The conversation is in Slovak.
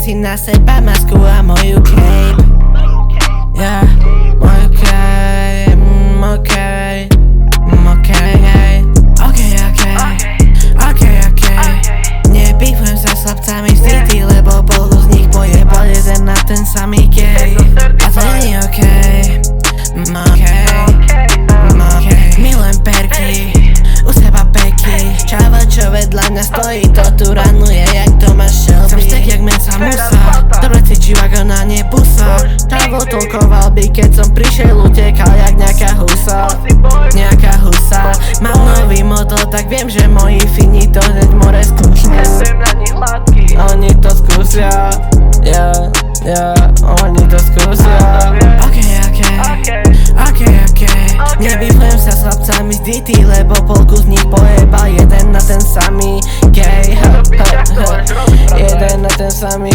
si na seba masku a moju cape. Yeah, moju cape, okej, hej. Okej. Nebývam sa s chlapcami z city, lebo polku z nich pojebal jeden na ten samý gay. A to nie je okej. Milujem perky, u seba peky. Čavo, čo vedľa mňa stojí, to tu ranuje jak Tomáš Shelby. Som stek jak mensa musa, dobre cvičím ako na ne pusa. Čavo toľkoval by, keď som prišiel, utekal jak nejaká husa. Mám nový motor, tak viem, že moji fini to hneď more skúšne. Oni to skúsia, oni to skúsia. Okej. Nebývujem sa s chlapcami z DT, lebo polku z nich pojebal jeden na ten samý gay. Jeden na ten samý